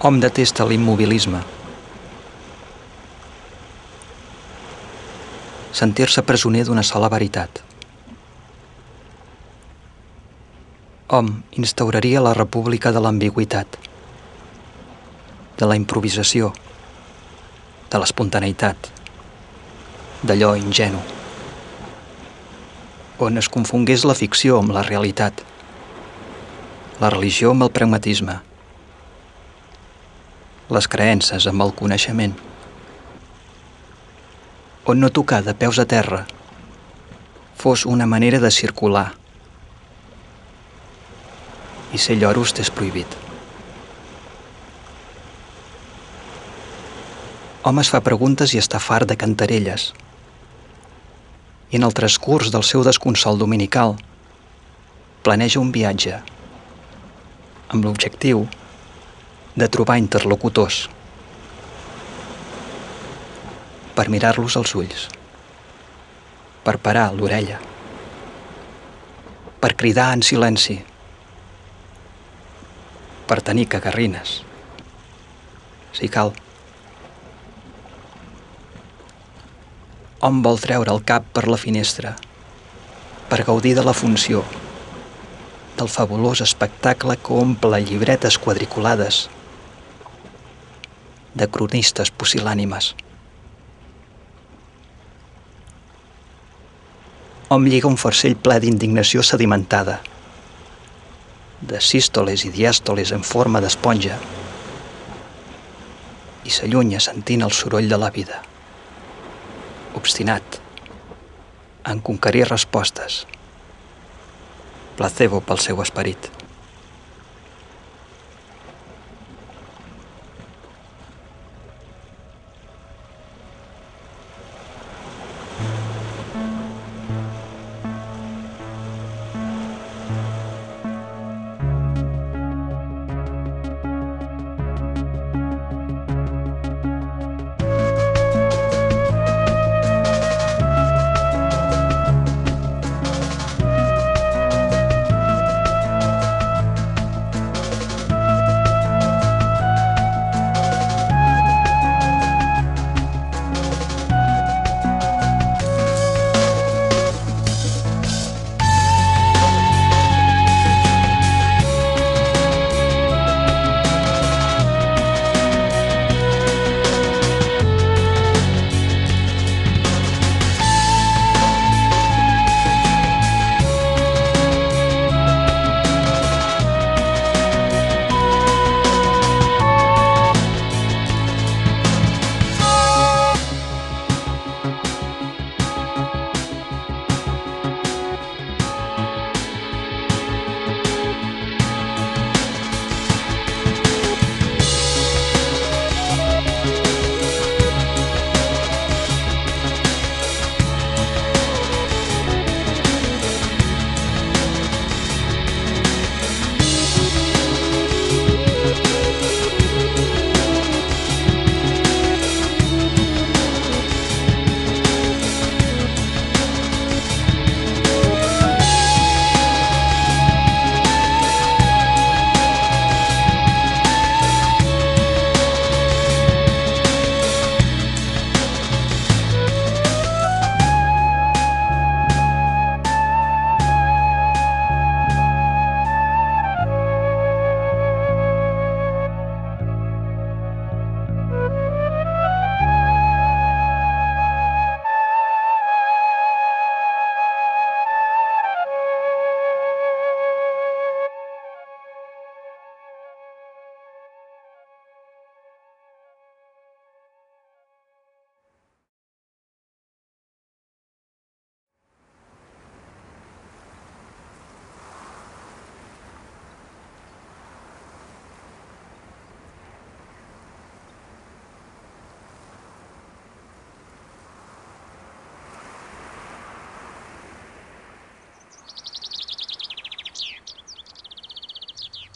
Hom detesta l'immobilisme. Sentir-se presoner d'una sola veritat. Hom instauraria la república de l'ambigüitat, de la improvisació, de l'espontaneïtat, d'allò ingenu, on es confongués la ficció amb la realitat, la religió amb el pragmatisme, les creences amb el coneixement, on no tocar de peus a terra fos una manera de circular i ser lloro estés prohibit. Hom es fa preguntes i està fart de cantarelles, i en el transcurs del seu desconsol dominical planeja un viatge amb l'objectiu de trobar interlocutors per mirar-los als ulls, per parar l'orella, per cridar en silenci, per tenir cagarrines, si cal. Hom vol treure el cap per la finestra per gaudir de la funció, del fabulós espectacle que omple llibretes quadriculades de cronistes pusil·lànimes. Hom lliga un farcell ple d'indignació sedimentada, de sístoles i diàstoles en forma d'esponja, i s'allunya sentint el soroll de la vida, obstinat en conquerir respostes, placebo pel seu esperit.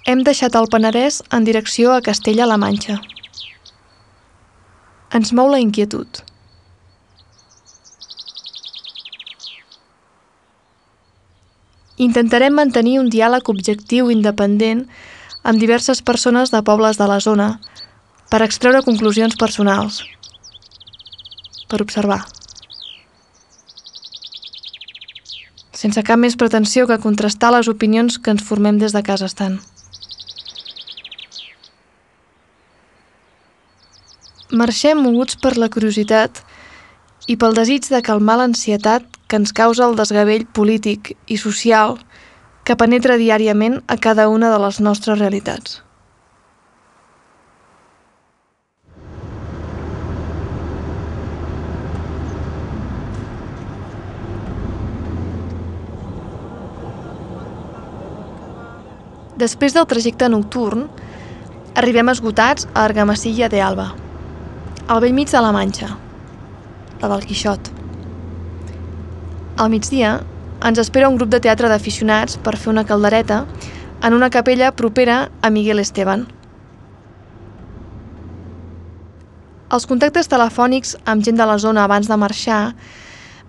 Hem deixat el Penedès en direcció a Castella-La Manxa. Ens mou la inquietud. Intentarem mantenir un diàleg objectiu independent amb diverses persones de pobles de la zona per extreure conclusions personals, per observar. Sense cap més pretensió que contrastar les opinions que ens formem des de casa estant. Marxem moguts per la curiositat i pel desig de calmar l'ansietat que ens causa el desgavell polític i social que penetra diàriament a cada una de les nostres realitats. Després del trajecte nocturn, arribem esgotats a Argamasilla de Alba, al bell mig de la Manxa, la del Quixot. Al migdia ens espera un grup de teatre d'aficionats per fer una caldereta en una capella propera a Miguel Esteban. Els contactes telefònics amb gent de la zona abans de marxar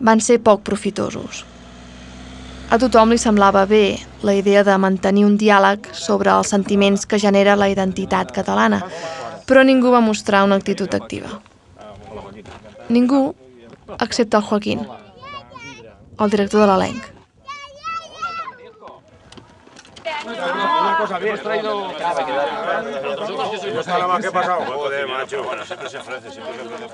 van ser poc profitosos. A tothom li semblava bé la idea de mantenir un diàleg sobre els sentiments que genera la identitat catalana, però ningú va mostrar una actitud activa. Ningú, excepte el Joaquín, el director de l'elenc. Una cosa bien. Hemos traído... ¿No está nada más que pasado? Joder, macho. Bueno, siempre se ofrece, siempre se ofrece.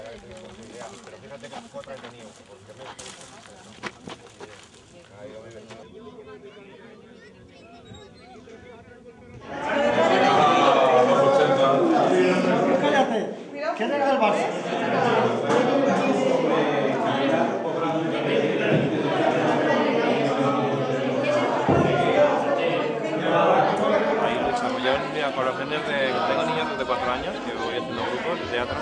¿Qué regala el Barça? Yo con los gentes tengo niños desde 4 años que voy haciendo grupos de teatro.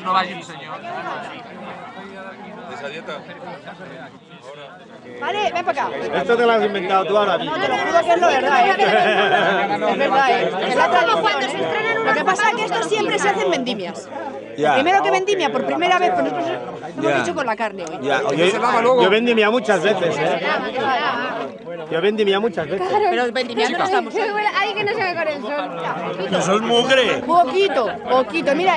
No vagi, senyor. ¿De esa dieta? Vale, ven para acá. Esto te lo has inventado tú ahora mismo. Te lo juro que es lo verdad, ¿eh? Es verdad, ¿eh? Es la tradición, ¿eh? Lo que pasa es que esto siempre se hace en vendimias. Ya. Primero que vendimia por primera vez, pues nosotros lo hemos hecho con la carne hoy. Ya, yo vendimia muchas veces, ¿eh? Yo vendimia muchas veces. Pero vendimiando no estamos. Ay, que no se ve con el sol. ¡No sos mugre! Poquito, mira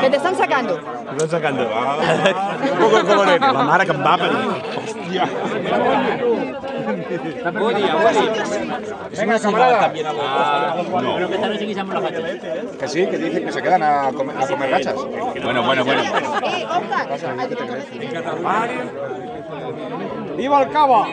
que te están sacando. Me están sacando. Un poco como nene. La mare que em va per hòstia. Venga, camarada. No. Pero que tal vez seguís amb la facha. Que sí, que dicen que se quedan a comer gachas. Bueno. ¡Viva el Cava!